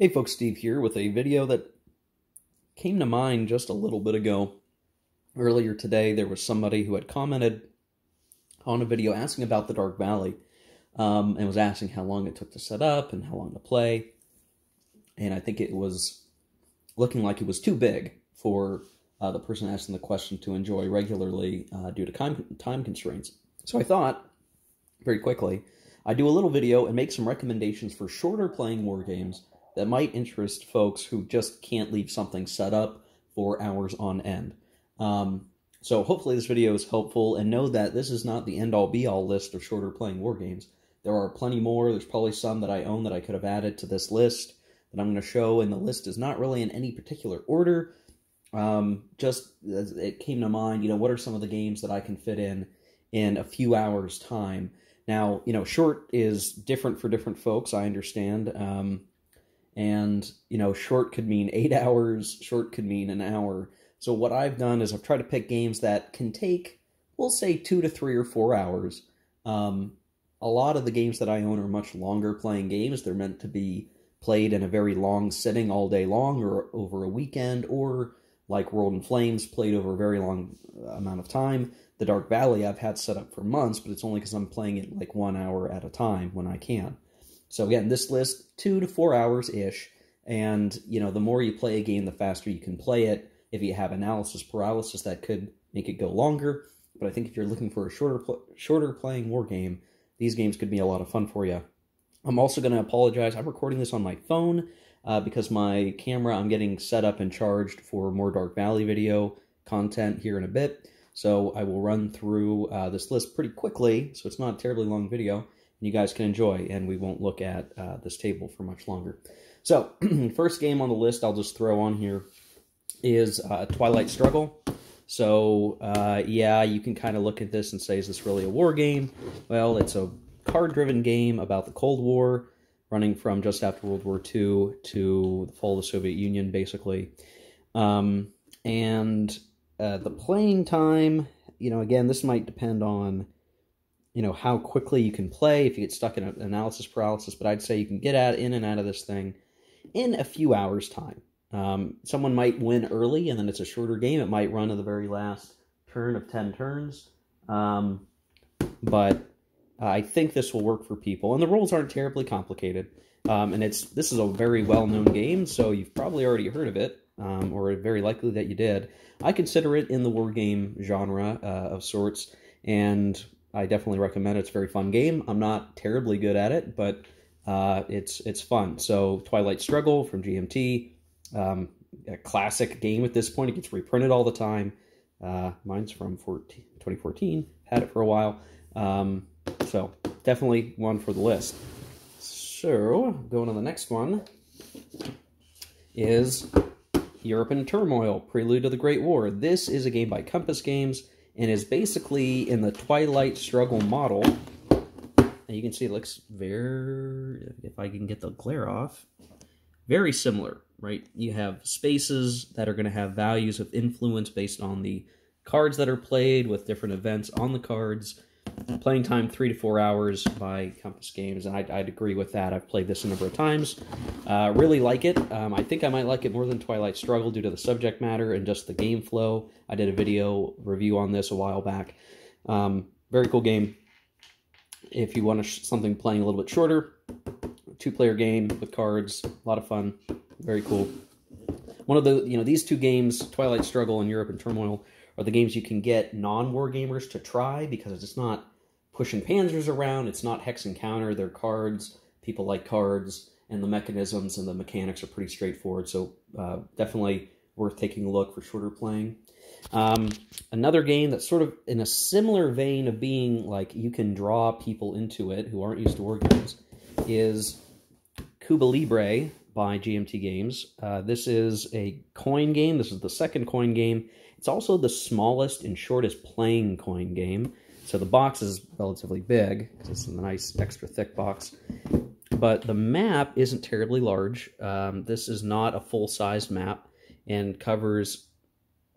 Hey folks, Steve here with a video that came to mind just a little bit ago. Earlier today, there was somebody who had commented on a video asking about the Dark Valley, and was asking how long it took to set up and how long to play. And I think it was looking like it was too big for the person asking the question to enjoy regularly due to time constraints. So I thought, very quickly, I'd do a little video and make some recommendations for shorter playing war games that might interest folks who just can't leave something set up for hours on end. So hopefully this video is helpful, and know that this is not the end-all be-all list of shorter playing war games. There are plenty more. There's probably some that I own that I could have added to this list that I'm going to show, and the list is not really in any particular order. Just as it came to mind, what are some of the games that I can fit in a few hours' time? Now, short is different for different folks, I understand. And, short could mean 8 hours, short could mean an hour. So what I've done is I've tried to pick games that can take, we'll say, 2 to 3 or 4 hours. A lot of the games that I own are much longer playing games. They're meant to be played in a very long sitting all day long or over a weekend, or like World in Flames, played over a very long amount of time. The Dark Valley I've had set up for months, but it's only because I'm playing it like 1 hour at a time when I can. So again, this list, 2 to 4 hours-ish, and, the more you play a game, the faster you can play it. If you have analysis paralysis, that could make it go longer, but I think if you're looking for a shorter playing war game, these games could be a lot of fun for you. I'm also going to apologize. I'm recording this on my phone because my camera, I'm getting set up and charged for more Dark Valley video content here in a bit, so I will run through this list pretty quickly, so it's not a terribly long video. You guys can enjoy, and we won't look at this table for much longer. So, first game on the list I'll just throw on here is Twilight Struggle. So, yeah, you can kind of look at this and say, is this really a war game? Well, it's a card-driven game about the Cold War, running from just after World War II to the fall of the Soviet Union, basically. And the playing time, again, this might depend on how quickly you can play if you get stuck in analysis paralysis, but I'd say you can get in and out of this thing in a few hours' time. Someone might win early, and then it's a shorter game. It might run to the very last turn of 10 turns, but I think this will work for people, and the rules aren't terribly complicated, and this is a very well-known game, so you've probably already heard of it, or very likely that you did. I consider it in the war game genre of sorts, and I definitely recommend it. It's a very fun game. I'm not terribly good at it, but it's fun. So Twilight Struggle from GMT, a classic game at this point. It gets reprinted all the time. Mine's from 2014. Had it for a while. So definitely one for the list. So going on the next one is Europe in Turmoil, Prelude to the Great War. This is a game by Compass Games, and is basically in the Twilight Struggle model. And you can see it looks very, if I can get the glare off, very similar, right? You have spaces that are going to have values of influence based on the cards that are played with different events on the cards. Playing time 3 to 4 hours by Compass Games, and I'd agree with that. I've played this a number of times. Really like it. I think I might like it more than Twilight Struggle due to the subject matter and just the game flow. I did a video review on this a while back. Very cool game. If you want something playing a little bit shorter, 2-player game with cards, a lot of fun, very cool. One of the, these two games, Twilight Struggle and Europe in Turmoil, are the games you can get non-war gamers to try, because it's not pushing panzers around, it's not hex and counter, they're cards, people like cards, and the mechanisms and the mechanics are pretty straightforward, so definitely worth taking a look for shorter playing. Another game that's sort of in a similar vein of being like you can draw people into it who aren't used to war games is Cuba Libre by GMT Games. This is a coin game. This is the second coin game. It's also the smallest and shortest playing coin game. So the box is relatively big, because it's a nice extra thick box. But the map isn't terribly large. This is not a full-size map and covers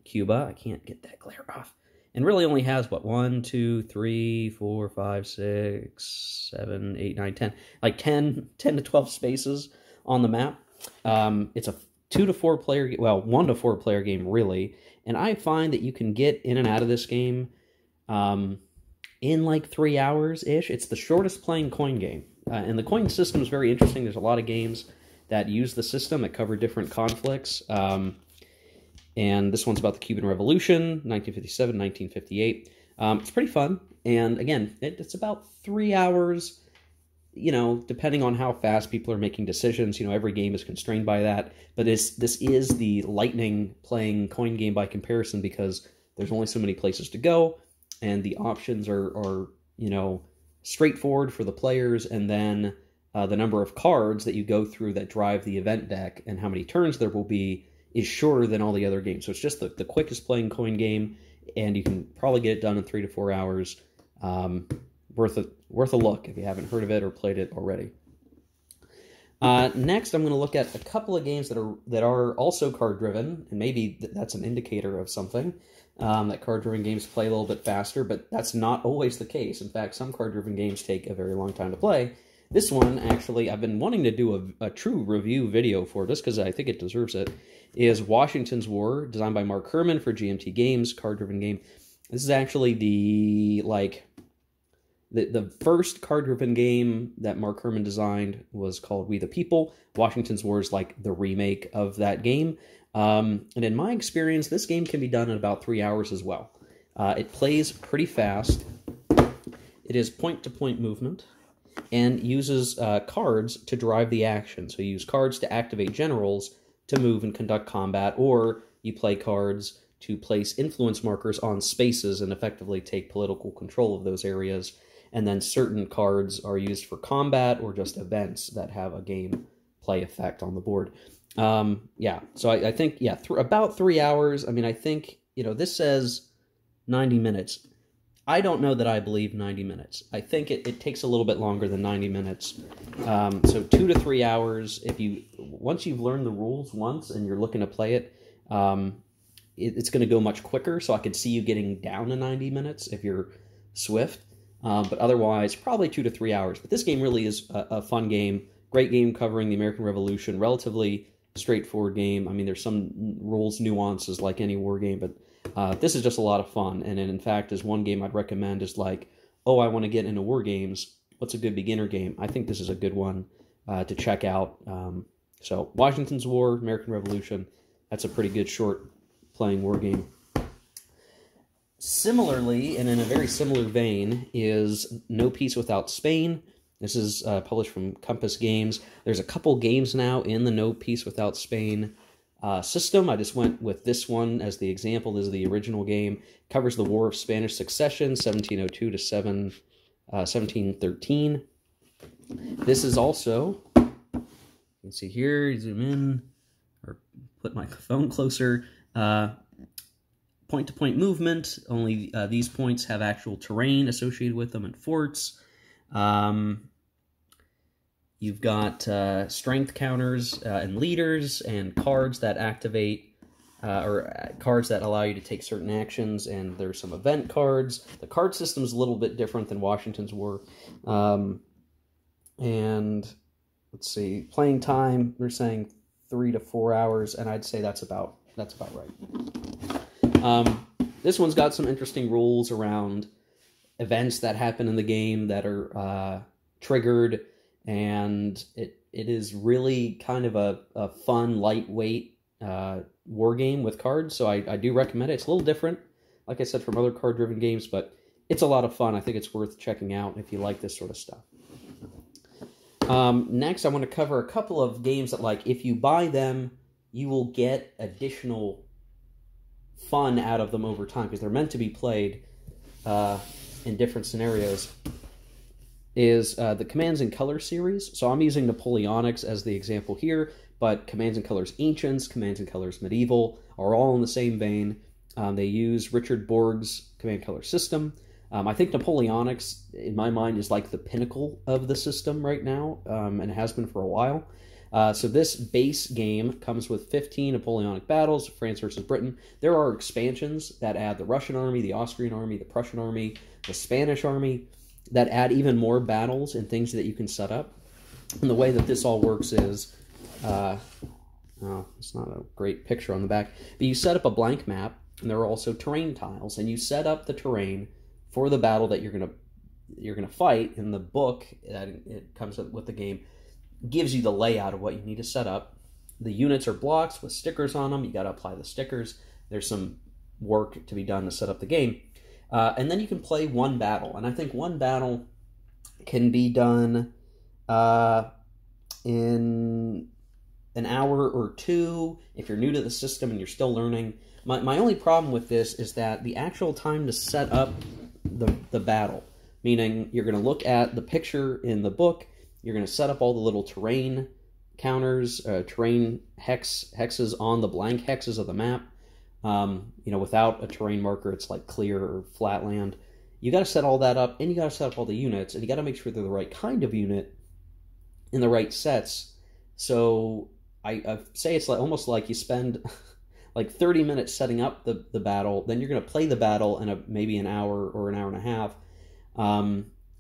Cuba. I can't get that glare off. And really only has, what, 1, 2, 3, 4, 5, 6, 7, 8, 9, 10. Like 10 to 12 spaces on the map. It's a 2 to 4 player, well, 1 to 4 player game, really. And I find that you can get in and out of this game in like 3 hours-ish. It's the shortest playing coin game. And the coin system is very interesting. There's a lot of games that use the system that cover different conflicts. And this one's about the Cuban Revolution, 1957, 1958. It's pretty fun. And again, it's about 3 hours, you know, depending on how fast people are making decisions. You know, every game is constrained by that. But this is the lightning playing coin game by comparison, because there's only so many places to go, and the options are you know, straightforward for the players, and then the number of cards that you go through that drive the event deck and how many turns there will be is shorter than all the other games. So it's just the quickest playing coin game, and you can probably get it done in 3 to 4 hours. Worth a look if you haven't heard of it or played it already. Next, I'm going to look at a couple of games that are also card-driven, and maybe that's an indicator of something, that card-driven games play a little bit faster, but that's not always the case. In fact, some card-driven games take a very long time to play. This one, actually, I've been wanting to do a true review video for, just because I think it deserves it, is Washington's War, designed by Mark Herman for GMT Games, card-driven game. This is actually the first card-driven game that Mark Herman designed was called We the People. Washington's War is like the remake of that game. And in my experience, this game can be done in about 3 hours as well. It plays pretty fast. It is point-to-point movement and uses cards to drive the action. So you use cards to activate generals to move and conduct combat, or you play cards to place influence markers on spaces and effectively take political control of those areas. And then certain cards are used for combat or just events that have a gameplay effect on the board. Yeah, so I think, yeah, about 3 hours. I mean, I think, you know, this says 90 minutes. I don't know that I believe 90 minutes. I think it takes a little bit longer than 90 minutes. So 2 to 3 hours. Once you've learned the rules once and you're looking to play it, it's going to go much quicker. So I could see you getting down to 90 minutes if you're swift. But otherwise, probably 2 to 3 hours. But this game really is a fun game. Great game covering the American Revolution. Relatively straightforward game. I mean, there's some rules nuances like any war game, but this is just a lot of fun. And in fact, is one game I'd recommend is like, oh, I want to get into war games. What's a good beginner game? I think this is a good one to check out. So Washington's War, American Revolution, that's a pretty good short playing war game. Similarly, and in a very similar vein, is No Peace Without Spain. This is published from Compass Games. There's a couple games now in the No Peace Without Spain system. I just went with this one as the example. This is the original game. It covers the War of Spanish Succession, 1702 to 1713. This is also, you can see here, zoom in, or put my phone closer, point-to-point movement. Only these points have actual terrain associated with them and forts. You've got strength counters and leaders and cards that activate, or cards that allow you to take certain actions, and there's some event cards. The card system is a little bit different than Washington's War. And let's see, playing time, they're saying 3 to 4 hours, and I'd say that's about right. This one's got some interesting rules around events that happen in the game that are triggered, and it is really kind of a fun, lightweight war game with cards, so I do recommend it. It's a little different, like I said, from other card-driven games, but it's a lot of fun. I think it's worth checking out if you like this sort of stuff. Next, I want to cover a couple of games that, like, if you buy them, you will get additional fun out of them over time, because they're meant to be played in different scenarios. Is the Commands and Colors series. So I'm using Napoleonics as the example here, but Commands and Colors Ancients, Commands and Colors Medieval are all in the same vein. They use Richard Borg's Command Color system. I think Napoleonics, in my mind, is like the pinnacle of the system right now, and it has been for a while. So this base game comes with 15 Napoleonic battles, France versus Britain. There are expansions that add the Russian army, the Austrian army, the Prussian army, the Spanish army, that add even more battles and things that you can set up. And the way that this all works is oh, it's not a great picture on the back, but you set up a blank map, and there are also terrain tiles, and you set up the terrain for the battle that you're gonna fight. In the book that it comes with the game, gives you the layout of what you need to set up. The units are blocks with stickers on them. You got to apply the stickers. There's some work to be done to set up the game, and then you can play one battle. And I think one battle can be done in an hour or two if you're new to the system and you're still learning. My only problem with this is that the actual time to set up the battle, meaning you're going to look at the picture in the book, you're going to set up all the little terrain counters, terrain hexes on the blank hexes of the map. Without a terrain marker, it's like clear or flat land. You got to set all that up, and you got to set up all the units, and you got to make sure they're the right kind of unit in the right sets. So I say it's almost like you spend like 30 minutes setting up the battle, then you're going to play the battle in maybe an hour or an hour and a half,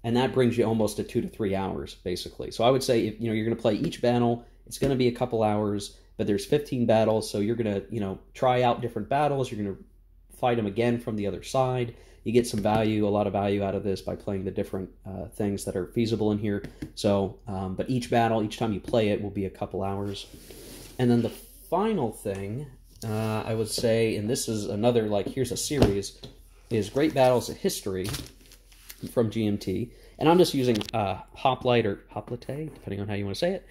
and that brings you almost to 2 to 3 hours, basically. So I would say if you're going to play each battle, it's going to be a couple hours, but there's 15 battles, so you're going to try out different battles. You're going to fight them again from the other side. You get some value, a lot of value out of this by playing the different things that are feasible in here. So, but each battle, each time you play it, will be a couple hours. And then the final thing, I would say, and this is another, here's a series, is Great Battles of History from GMT. And I'm just using Hoplite or Hoplite, depending on how you want to say it,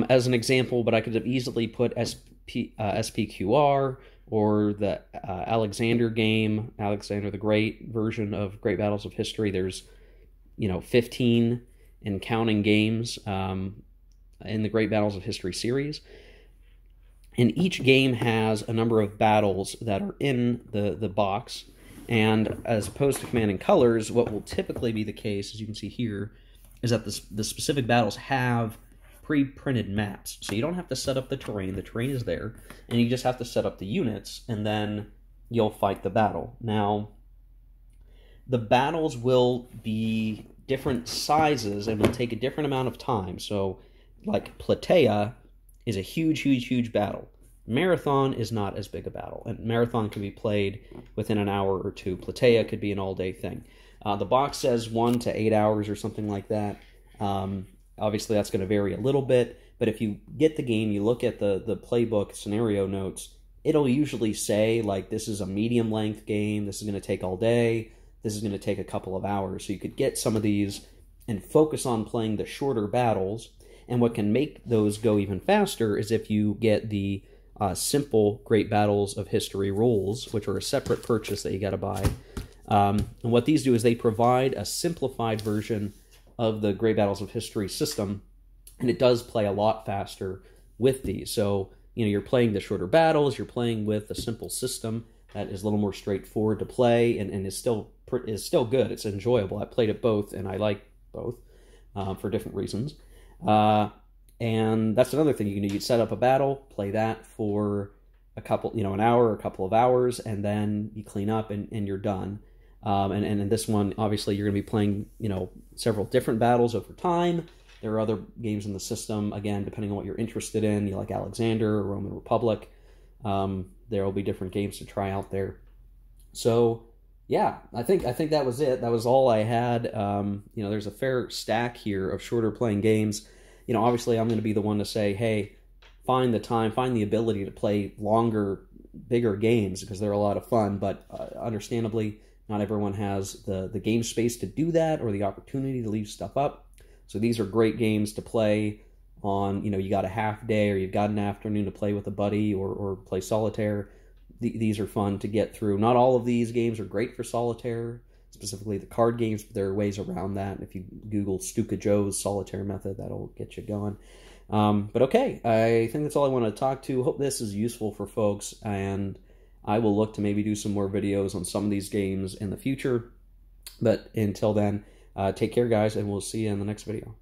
as an example, but I could have easily put SPQR or the Alexander game, Alexander the Great version of Great Battles of History. There's, 15 and counting games in the Great Battles of History series. And each game has a number of battles that are in the box. And as opposed to Command and Colors, what will typically be the case, as you can see here, is that the specific battles have pre-printed maps. So you don't have to set up the terrain is there, and you just have to set up the units, and then you'll fight the battle. Now, the battles will be different sizes and will take a different amount of time. So, like Platea is a huge battle. Marathon is not as big a battle, and Marathon can be played within an hour or two. Platea could be an all-day thing. The box says 1 to 8 hours or something like that. Obviously, that's going to vary a little bit, but if you get the game, you look at the playbook scenario notes, it'll usually say, this is a medium-length game, this is going to take all day, this is going to take a couple of hours. So you could get some of these and focus on playing the shorter battles, and what can make those go even faster is if you get the simple Great Battles of History rules, which are a separate purchase that you got to buy. And what these do is they provide a simplified version of the Great Battles of History system, and it does play a lot faster with these. So, you're playing the shorter battles, you're playing with a simple system that is a little more straightforward to play, and is still good. It's enjoyable. I played it both, and I like both for different reasons. And that's another thing. You set up a battle, play that for a couple, an hour or a couple of hours, and then you clean up and you're done. And in this one, obviously, you're going to be playing, several different battles over time. There are other games in the system, again, depending on what you're interested in. You like Alexander or Roman Republic. There will be different games to try out there. So, yeah, I think that was it. That was all I had. There's a fair stack here of shorter playing games. Obviously, I'm going to be the one to say, hey, find the time, find the ability to play longer, bigger games, because they're a lot of fun. But understandably, not everyone has the game space to do that or the opportunity to leave stuff up. So these are great games to play on, you got a half day or you've got an afternoon to play with a buddy or play solitaire. These are fun to get through. Not all of these games are great for solitaire, specifically the card games, but there are ways around that. If you Google Stuka Joe's solitaire method, that'll get you going. But okay, I think that's all I want to talk to. Hope this is useful for folks, and I will look to maybe do some more videos on some of these games in the future. But until then, take care, guys, and we'll see you in the next video.